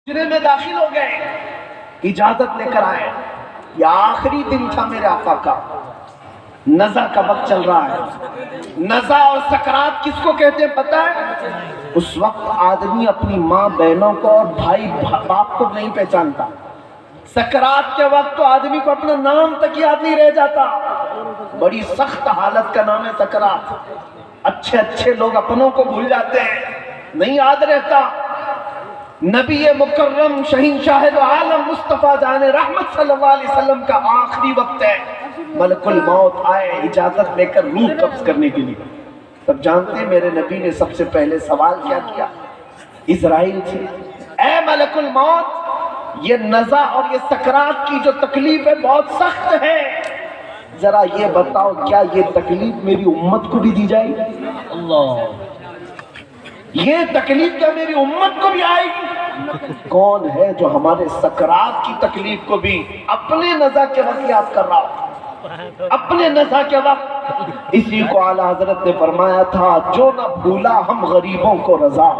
حجرے میں داخل ہو گئے، اجازت لے کر آئے. یہ آخری دن تھا میرے آقا کا، نزع کا وقت چل رہا ہے. نزع اور سکرات کس کو کہتے ہیں پتہ ہے؟ اس وقت آدمی اپنی ماں بہنوں کو اور بھائی باپ کو نہیں پہچانتا. سکرات کے وقت تو آدمی کو اپنا نام تک یاد نہیں رہ جاتا. بڑی سخت حالت کا نام ہے سکرات. اچھے اچھے لوگ اپنوں کو بھول جاتے ہیں، نہیں یاد رہتا. نبی مکرم شہنشاہ عالم مصطفیٰ جان رحمت صلی اللہ علیہ وسلم کا آخری وقت ہے. ملک الموت آئے اجازت لے کر روح قبض کرنے کے لیے. تب جانتے ہیں میرے نبی نے سب سے پہلے سوال کیا کیا اسرائیل سے؟ اے ملک الموت، یہ نزع اور یہ سکرات کی جو تکلیف ہے بہت سخت ہے، ذرا یہ بتاؤ کیا یہ تکلیف میری امت کو بھی دی جائے گی؟ اللہ، یہ تکلیف کیا میری امت کو بھی آئے گی؟ کون ہے جو ہمارے سکرات کی تکلیف کو بھی اپنے نزع کے وقت یاد کر رہا ہو؟ اپنے نزع کے وقت. اسی کو اعلیٰ حضرت نے فرمایا تھا، جو نہ بھولا ہم غریبوں کو رضا،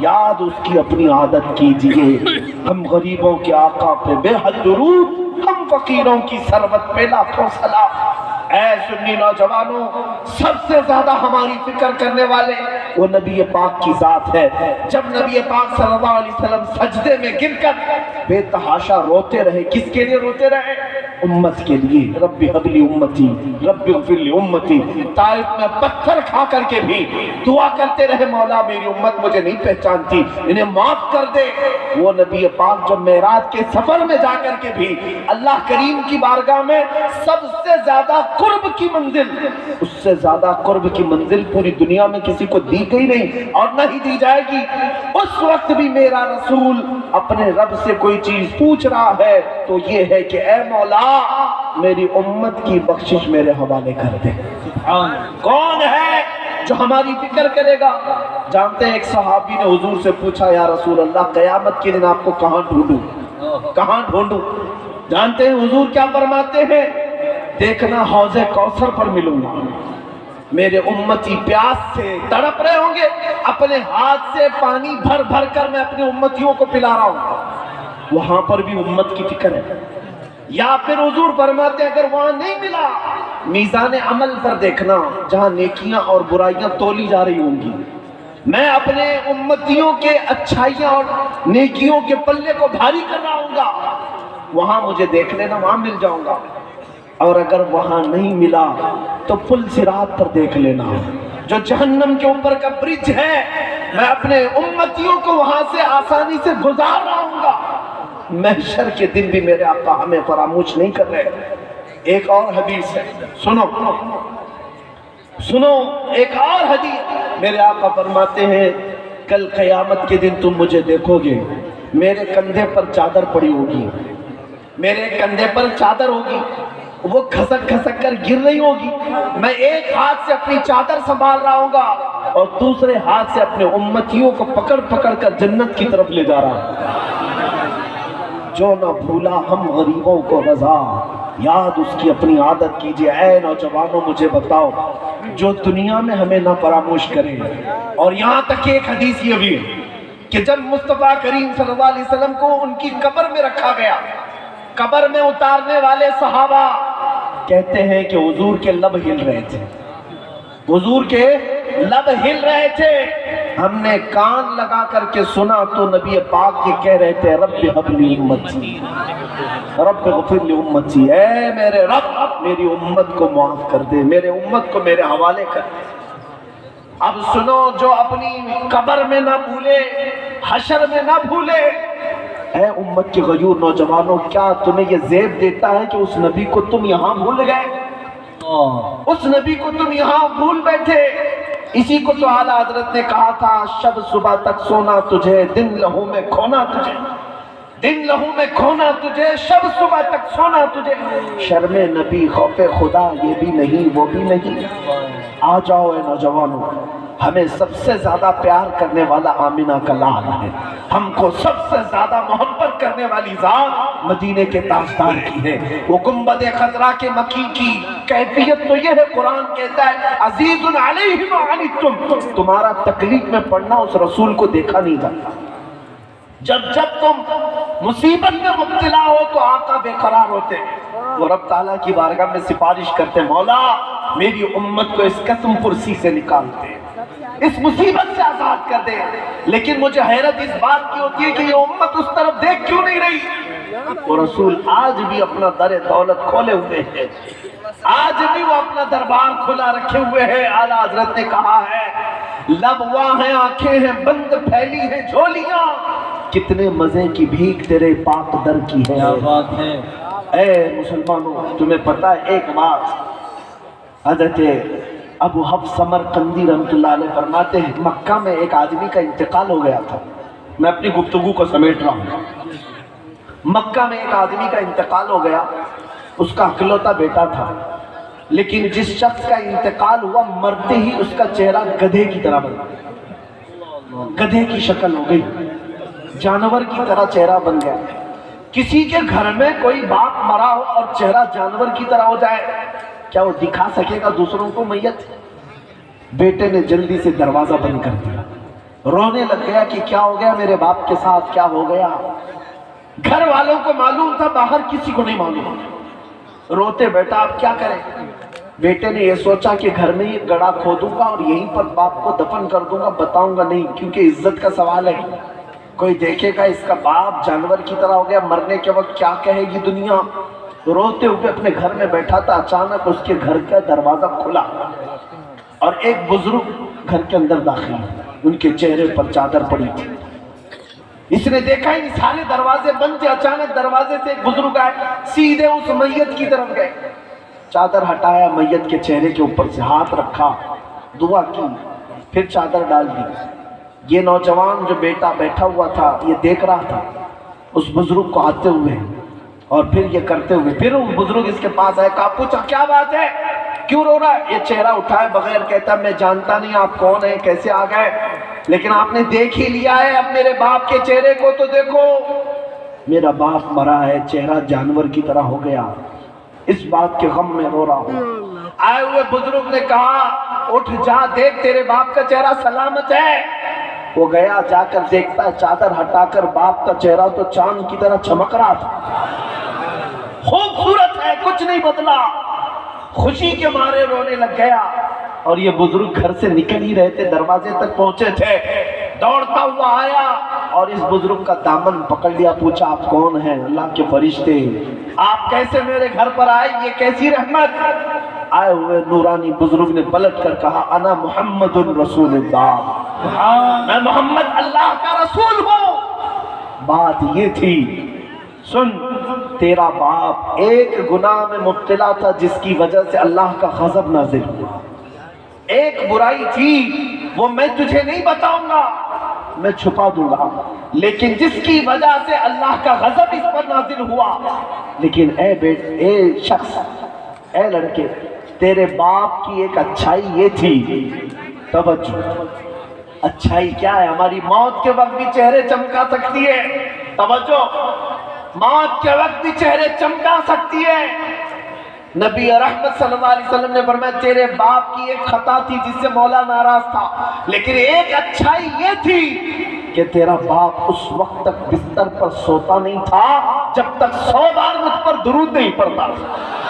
یاد اس کی اپنی عادت کیجئے. ہم غریبوں کے آقا پہ بے حد درود، ہم فقیروں کی ثروت پہ لاکھوں سلام. اے سنی نوجوانوں، سب سے زیادہ ہماری فکر کرنے والے وہ نبی پاک کی ذات ہے. جب نبی پاک صلی اللہ علیہ وسلم سجدے میں گر کر بے تحاشا روتے رہے، کس کے لیے روتے رہے؟ امت کے لیے. رب حب لی امتی، رب اغفر لی امتی. طائف میں پتھر کھا کر کے بھی دعا کرتے رہے، مولا میری امت مجھے نہیں پہچانتی، انہیں معاف کر دے. وہ نبی پاک جو معراج کے سفر میں جا کر کے بھی اللہ کریم کی بارگاہ میں سب سے زیادہ قرب کی منزل، اس سے زیادہ قرب کی منزل پوری دنیا میں کسی کو دی گئی نہیں اور نہ ہی دی جائے گی. اس وقت بھی میرا رسول اپنے رب سے کوئی چیز پوچھ رہا ہے تو یہ ہے کہ اے مولا میری امت کی بخشش میرے حوالے کر دے. کون ہے جو ہماری فکر کرے گا؟ جانتے ہیں ایک صحابی نے حضور سے پوچھا، یا رسول اللہ قیامت کے دن آپ کو کہاں ڈھونڈوں، کہاں ڈھونڈوں؟ جانتے ہیں حضور کیا فرماتے ہیں؟ دیکھنا حوض کوثر پر ملوں گا. میرے امتی پیاس سے تڑپ رہے ہوں گے، اپنے ہاتھ سے پانی بھر بھر کر میں اپنے امتیوں کو پلا رہا ہوں. وہاں پر بھی امت کی فکر ہے. یا پھر حضور فرماتے ہیں اگر وہاں نہیں ملا، میزان عمل پر دیکھنا جہاں نیکیاں اور برائیاں تولی جا رہی ہوں گی، میں اپنے امتیوں کے اچھائیاں اور نیکیوں کے پلے کو بھاری کر رہا ہوں گا. وہاں مجھے دیکھ لینا، وہاں مل جاؤں گا. اور اگر وہاں نہیں ملا تو پل صراط پر دیکھ لینا، جو جہنم کے اوپر کا برج ہے، میں اپنے امتیوں کو وہاں سے آسانی سے گزار رہا ہوں گا. محشر کے دن بھی میرے آقا ہمیں فراموش نہیں کر رہے. ایک اور حدیث ہے، سنو سنو، ایک اور حدیث. میرے آقا فرماتے ہیں کل قیامت کے دن تم مجھے دیکھو گے، میرے کندھے پر چادر پڑی ہوگی، میرے کندھے پر چادر ہوگی، وہ کھسک کھسک کر گر رہی ہوگی. میں ایک ہاتھ سے اپنی چادر سنبھال رہا ہوں گا اور دوسرے ہاتھ سے اپنے امتیوں کو پکڑ پکڑ کر جنت کی طرف لے جا رہا ہوں. جو نہ بھولا ہم غریبوں کو رضا، یاد اس کی اپنی عادت کیجئے. اے نوجوانوں مجھے بتاؤ، جو دنیا میں ہمیں نہ فراموش کرے. اور یہاں تک ایک حدیث یہ بھی ہے کہ جب مصطفیٰ کریم صلی اللہ علیہ وسلم کو ان کی قبر میں رکھا گیا، قبر میں اتارنے والے صحابہ کہتے ہیں کہ حضور کے لب ہل رہے تھے، حضور کے لب ہل رہے تھے. ہم نے کان لگا کر کے سنا تو نبی پاک یہ کہہ رہے تھے، رب حب لی امتی، رب اغفر لی امتی. اے میرے رب میری امت کو معاف کر دے، میرے امت کو میرے حوالے کر دے. اب سنو، جو اپنی قبر میں نہ بھولے، حشر میں نہ بھولے. اے امت کے غیور نوجوانوں، کیا تمہیں یہ زیب دیتا ہے کہ اس نبی کو تم یہاں بھول گئے، اس نبی کو تم یہاں بھول بیٹھے؟ اسی کو تو اعلیٰ حضرت نے کہا تھا، شب صبح تک سونا تجھے، دن لہو میں کھونا تجھے، دن لہو میں کھونا تجھے، شب صبح تک سونا تجھے. شرم نبی، خوف خدا، یہ بھی نہیں وہ بھی نہیں. آ جاؤ اے نوجوانوں، ہمیں سب سے زیادہ پیار کرنے والا آمینہ کا لال ہے. ہم کو سب سے زیادہ محبت کرنے والی ذات مدینے کے تاجدار کی ہے. وہ گنبد خضرا کے مکی کی کیفیت تو یہ ہے، قرآن کہتا ہے عزیز علیہ ما عنتم، تمہارا تکلیف میں پڑھنا اس رسول کو دیکھا نہیں جاتا. جب تم مصیبت میں مبتلا ہو تو آقا بے قرار ہوتے ہیں، وہ رب تعالیٰ کی بارگاہ میں سفارش کرتے ہیں، مولا میری امت کو اس قسم پرسی سے نکال دے، اس مصیبت سے آزاد کر دے۔ لیکن مجھے حیرت اس بات کی ہوتی ہے کہ یہ امت اس طرف دیکھ کیوں نہیں رہی؟ وہ رسول آج بھی اپنا در دولت کھولے ہوئے ہیں، آج بھی وہ اپنا دربار کھلا رکھے ہوئے ہیں۔ اعلیٰ حضرت نے کہا ہے لب واں ہیں آنکھیں ہیں بند پھیلی ہیں جھولیاں، کتنے مزے کی بھیک تیرے پاک در کی ہے۔ کیا بات ہے۔ اے مسلمانوں، تمہیں پتہ ہے ایک بات، حضرت ابو حفص سمرقندی رحمۃ اللہ علیہ فرماتے ہیں مکہ میں ایک آدمی کا انتقال ہو گیا تھا۔ میں اپنی گفتگو کو سمیٹ رہا ہوں۔ مکہ میں ایک آدمی کا انتقال ہو گیا، اس کا اکلوتا بیٹا تھا، لیکن جس شخص کا انتقال ہوا مرتے ہی اس کا چہرہ گدھے کی طرح بن گیا، گدھے کی شکل ہو گئی، جانور کی طرح چہرہ بن گیا۔ کسی کے گھر میں کوئی باپ مرا ہو اور چہرہ جانور کی طرح ہو جائے، کیا وہ دکھا سکے گا دوسروں کو میت؟ بیٹے نے جلدی سے دروازہ بند کر دیا، رونے لگ گیا کہ کیا ہو گیا میرے باپ کے ساتھ، کیا ہو گیا؟ گھر والوں کو معلوم تھا، باہر کسی کو نہیں معلوم۔ روتے بیٹا اب کیا کریں؟ بیٹے نے یہ سوچا کہ گھر میں یہ گڑھا کھودوں گا اور یہیں پر باپ کو دفن کر دوں گا، بتاؤں گا نہیں، کیونکہ عزت کا سوال ہے، کوئی دیکھے گا اس کا باپ جانور کی طرح ہو گیا، مرنے کے وقت کیا کہے گی دنیا۔ روتے ہوئے اپنے گھر میں بیٹھا تھا، اچانک اس کے گھر کا دروازہ کھلا اور ایک بزرگ گھر کے اندر داخل، ان کے چہرے پر چادر پڑی تھی۔ اس نے دیکھا ہی سارے دروازے بند تھے، اچانک دروازے سے ایک بزرگ آئے، سیدھے اس میت کی طرف گئے، چادر ہٹایا، میت کے چہرے کے اوپر سے ہاتھ رکھا، دعا کی، پھر چادر ڈال دی۔ یہ نوجوان جو بیٹا بیٹھا ہوا تھا یہ دیکھ رہا تھا اس بزرگ کو آتے ہوئے اور پھر یہ کرتے ہوئے، پھر وہ بزرگ اس کے پاس آئے، کہا پوچھا کیا بات ہے، کیوں رو رہا ہے؟ یہ چہرہ اٹھائے بغیر کہتا میں جانتا نہیں آپ کون ہیں، کیسے آ گئے، لیکن آپ نے دیکھ ہی لیا ہے، اب میرے باپ کے چہرے کو تو دیکھو، میرا باپ مرا ہے، چہرہ جانور کی طرح ہو گیا، اس بات کے غم میں رو رہا ہوں۔ آئے ہوئے بزرگ نے کہا اٹھ جا، دیکھ تیرے باپ کا چہرہ سلامت ہے۔ وہ گیا، جا کر دیکھتا ہے چادر ہٹا کر باپ کا چہرہ تو چاند کی طرح چمک رہا تھا، خوبصورت ہے، کچھ نہیں بدلا۔ خوشی کے مارے رونے لگ گیا، اور یہ بزرگ گھر سے نکل ہی رہے تھے، دروازے تک پہنچے تھے، دوڑتا ہوا آیا اور اس بزرگ کا دامن پکڑ لیا، پوچھا آپ کون ہیں؟ اللہ کے فرشتے، آپ کیسے میرے گھر پر آئے، یہ کیسی رحمت؟ آئے ہوئے نورانی بزرگ نے پلٹ کر کہا انا محمد رسول اللہ، میں محمد اللہ کا رسول ہوں۔ بات یہ تھی، سن، تیرا باپ ایک گناہ میں مبتلا تھا جس کی وجہ سے اللہ کا غضب نازل ہوا، ایک برائی تھی وہ میں تجھے نہیں بتاؤں گا، میں چھپا دوں گا، لیکن جس کی وجہ سے اللہ کا غضب اس پر نازل ہوا۔ لیکن اے شخص، اے لڑکے، تیرے باپ کی ایک اچھائی یہ تھی، توجہ، اچھائی کیا ہے؟ ہماری موت کے وقت بھی چہرے چمکا سکتی ہے، توجہ، موت کے وقت بھی چہرے چمکا سکتی ہے۔ نبی رحمت صلی اللہ علیہ وسلم نے فرمایا تیرے باپ کی ایک خطا تھی جس سے مولا ناراض تھا، لیکن ایک اچھائی یہ تھی کہ تیرا باپ اس وقت تک بستر پر سوتا نہیں تھا جب تک 100 بار مجھ پر درود نہیں پڑتا۔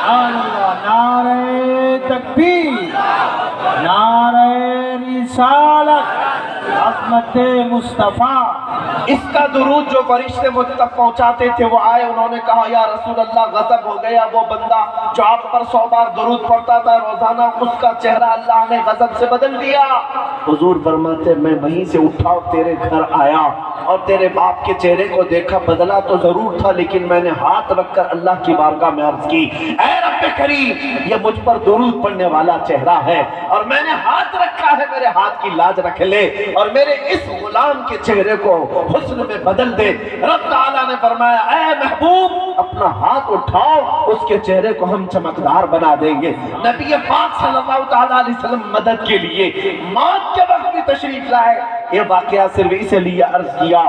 اللہ، نعرہ تکبیر، نعرہ رسالت، عظمت مصطفیٰ۔ اس کا درود جو فرشتے مجھ تک پہنچاتے تھے وہ آئے، انہوں نے کہا یا رسول اللہ غضب ہو گیا وہ بندہ جو آپ پر 100 بار درود پڑھتا تھا روزانہ، اس کا چہرہ اللہ نے غضب سے بدل دیا۔ حضور فرماتے میں وہیں سے اٹھا اور تیرے گھر آیا اور تیرے باپ کے چہرے کو دیکھا، بدلا تو ضرور تھا لیکن میں نے ہاتھ رکھ کر اللہ کی بارگاہ میں عرض کی اے رب کریم یہ مجھ پر درود پڑھنے والا چہرہ ہے اور میں نے ہاتھ رکھا ہے، میرے ہاتھ کی لاج رکھ لے اور میرے اس غلام کے چہرے کو حسن میں بدل دے۔ رب تعالیٰ نے فرمایا اے محبوب اپنا ہاتھ اٹھاؤ، اس کے چہرے کو ہم چمکدار بنا دیں گے۔ نبی پاک صلی اللہ تعالیٰ علیہ وسلم مدد کے لیے موت کے وقت بھی تشریف لائے، یہ واقعہ صرف اس لیے عرض کیا،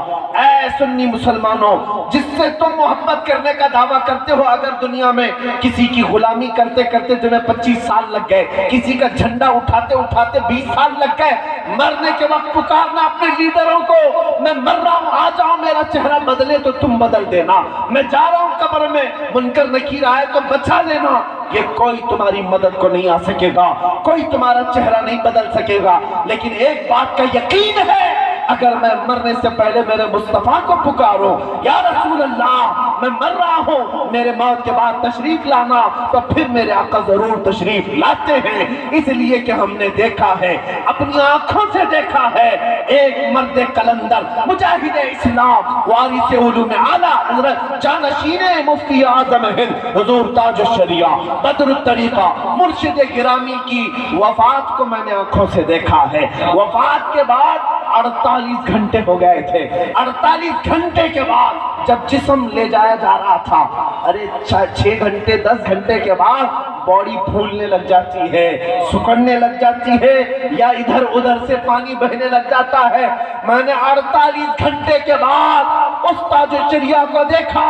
اے سنی مسلمانوں، جس سے تم محبت کرنے کا دعویٰ کرتے ہو، اگر دنیا میں کسی کی غلامی کرتے کرتے تمہیں 25 سال لگ گئے، کسی کا جھنڈا اٹھاتے اٹھاتے 20 سال لگ گئے، مرنے کے وقت پکارنا اپنے لیڈروں کو، میں مر رہا ہوں، آ جاؤ میرا چہرہ بدلے تو تم بدل دینا، میں جا رہا ہوں قبر میں، منکر نکیر آئے تو بچا لینا، یہ کوئی تمہاری مدد کو نہیں آ سکے گا، کوئی تمہارا چہرہ نہیں بدل سکے گا، لیکن ایک بات کا یقین ہے، اگر میں مرنے سے پہلے میرے مصطفیٰ کو پکاروں، یا رسول اللہ میں مر رہا ہوں، میرے موت کے بعد تشریف لانا، تو پھر میرے آقا ضرور تشریف لاتے ہیں، اس لیے کہ ہم نے دیکھا ہے، اپنی آنکھوں سے دیکھا ہے، ایک مرد قلندر، مجاہد اسلام، وارث علوم اعلیٰ، حضرت جانشین مفتی اعظم ہند حضور تاج الشریعہ بدر الطریقہ مرشد گرامی کی وفات کو میں نے آنکھوں سے دیکھا ہے۔ وفات کے بعد 48 گھنٹے ہو گئے تھے، 48 گھنٹے کے بعد جب جسم لے جایا جا رہا تھا، ارے 6 گھنٹے 10 گھنٹے کے بعد باڈی پھولنے لگ جاتی ہے، سکڑنے لگ جاتی ہے، یا ادھر ادھر سے پانی بہنے لگ جاتا ہے۔ میں نے 48 گھنٹے کے بعد اس تاج الشریعہ کو دیکھا،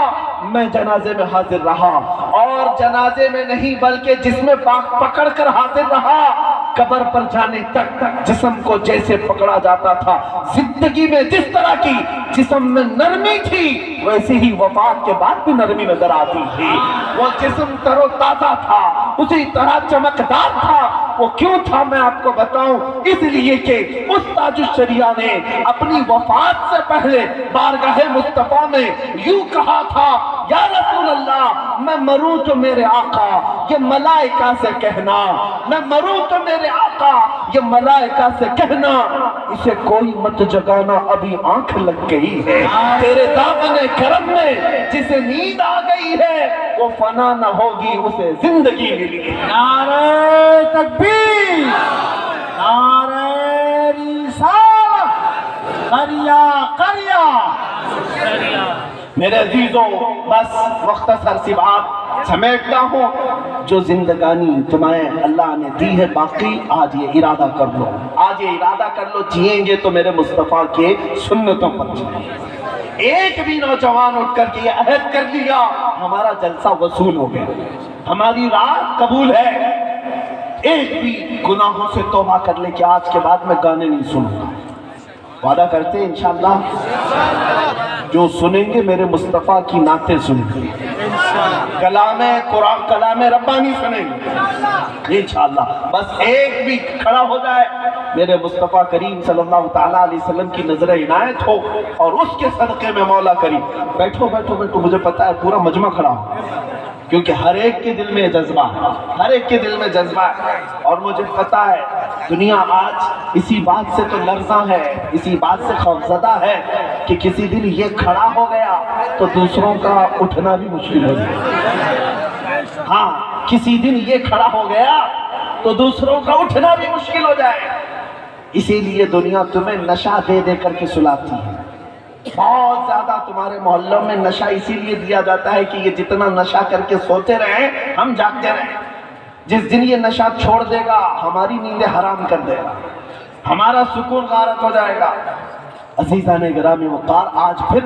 میں جنازے میں حاضر رہا، اور جنازے میں نہیں بلکہ جس میں پکڑ کر حاضر رہا، قبر پر جانے تک جسم کو جیسے پکڑا جاتا تھا، زندگی میں جس طرح کی جسم میں نرمی تھی ویسے ہی وفات کے بعد بھی نرمی نظر آتی تھی، وہ جسم تر و تازہ تھا، اسی طرح چمکدار تھا۔ وہ کیوں تھا میں آپ کو بتاؤں، اس لیے کہ اس تاج الشریعہ نے اپنی وفات سے پہلے بارگاہ مصطفیٰ میں یوں کہا تھا، یا رسول اللہ میں مروں تو میرے آقا یہ ملائکہ سے کہنا، میں مروں تو میرے آقا یہ ملائکہ سے کہنا، اسے کوئی مت جگانا ابھی آنکھ لگ گئی ہے، تیرے دامن کرم میں جسے نیند آ گئی ہے وہ فنا نہ ہوگی، اسے زندگی ملی۔ نعرہ تکبیر، نعرہ رسالت، قریہ قریہ۔ میرے عزیزوں، بس مختصر سی بات سمیٹتا ہوں، جو زندگانی تمہیں اللہ نے دی ہے، باقی آج یہ ارادہ کر لو، آج یہ ارادہ کر لو، جئیں گے تو میرے مصطفیٰ کے سنتوں پر جائیں۔ ایک بھی نوجوان اٹھ کر کے یہ عہد کر لیا، ہمارا جلسہ وصول ہو گیا، ہماری رات قبول ہے، ایک بھی گناہوں سے توبہ کر لے کہ آج کے بعد میں گانے نہیں سنوں گا، وعدہ کرتے ہیں انشاءاللہ جو سنیں گے میرے مصطفیٰ کی نعتیں سنیں گے، کلام قرآن کلام ربانی سنیں گے انشاءاللہ۔ بس ایک بھی کھڑا ہو جائے، میرے مصطفیٰ کریم صلی اللہ تعالیٰ علیہ وسلم کی نظر عنایت ہو اور اس کے صدقے میں مولا کریم۔ بیٹھو بیٹھو بیٹھو، مجھے پتا ہے پورا مجمع کھڑا ہو، کیونکہ ہر ایک کے دل میں جذبہ ہے، ہر ایک کے دل میں جذبہ ہے، اور مجھے پتا ہے دنیا آج اسی بات سے تو لرزاں ہے، اسی بات سے خوفزدہ ہے کہ کسی دن یہ کھڑا ہو گیا تو دوسروں کا اٹھنا بھی مشکل ہو جائے۔ ہاں، کسی دن یہ کھڑا ہو گیا تو دوسروں کا اٹھنا بھی مشکل ہو جائے، اسی لیے دنیا تمہیں نشہ دے دے کر کے سلاتی ہے۔ بہت زیادہ تمہارے محلوں میں نشہ اسی لیے دیا جاتا ہے کہ یہ جتنا نشہ کر کے سوتے رہیں ہم جاگتے رہیں، جس دن یہ نشہ چھوڑ دے گا ہماری نیندیں حرام کر دے گا، ہمارا سکون غارت ہو جائے گا۔ عزیزان گرامی وقار، آج پھر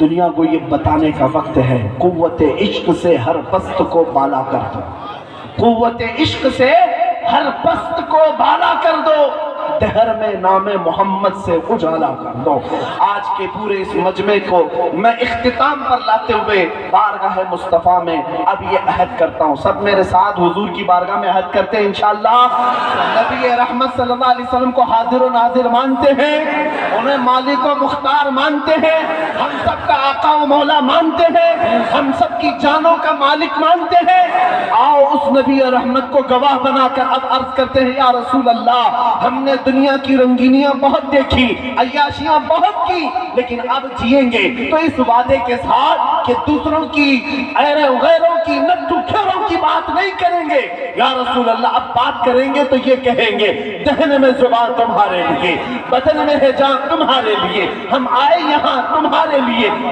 دنیا کو یہ بتانے کا وقت ہے، قوت عشق سے ہر پست کو بالا کر دو، قوت عشق سے ہر پست کو بالا کر دو، دہر میں نام محمد سے اجالا کر دو۔ آج کے پورے اس مجمع کو میں اختتام پر لاتے ہوئے بارگاہ مصطفیٰ میں اب یہ عہد کرتا ہوں، سب میرے ساتھ حضور کی بارگاہ میں عہد کرتے ہیں انشاءاللہ۔ نبی رحمت صلی اللہ علیہ وسلم کو حاضر و ناظر مانتے ہیں، انہیں مالک و مختار مانتے ہیں، ہم سب کا آقا و مولا مانتے ہیں، ہم سب کی جانوں کا مالک مانتے ہیں۔ آؤ اس نبی رحمت کو گواہ بنا کر اب عرض کرتے ہیں، یا رسول اللہ ہم نے دنیا کی رنگینیاں بہت دیکھی، عیاشیاں بہت کی، لیکن اب جئیں گے تو اس وعدے کے ساتھ کہ دوسروں کی غیروں کی نٹو کھیروں کی بات نہیں کریں گے۔ یا رسول اللہ اب بات کریں گے تو یہ کہیں گے، دہن میں زبان تمہارے لیے، بدن میں ہے جان تمہارے لیے، ہم آئے یہاں تمہارے لیے،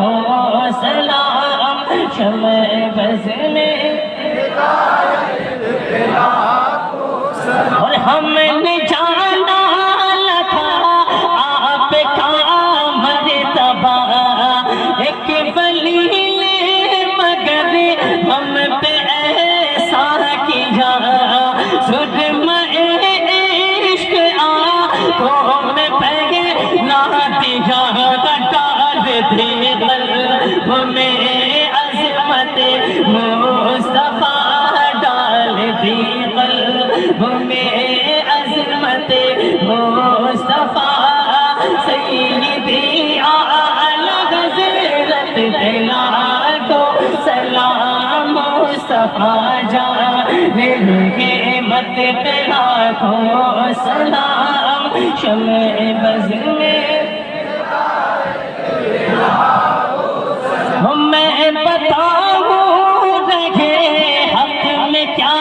کو سلام شمع بز میں اور ہم نے جانا لگا آپ کا مرتبہ ایک ولی نے مگر ہم پہ ایسا کیا سرمہ عشق آنکھوں میں پہنا دیا ڈال دے قلب میں عظمت مصطفیٰ ڈال دی قلب میں عظمت مصطفیٰ سیدی اعلی حضرت دلا کو سلام مصطفیٰ جانے کے مت پلا کو سلام شمع بز میں میں بتاؤں رہے حق میں کیا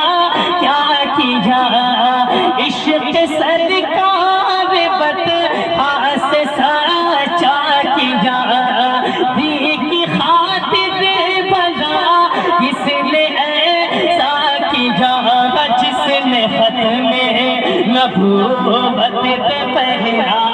کیا کیا عشق سرکار بطحا سے سچا کیا دی کی خاطر بھلا کس نے ایسا کیا جس نے ختم نبوت پہ پہرا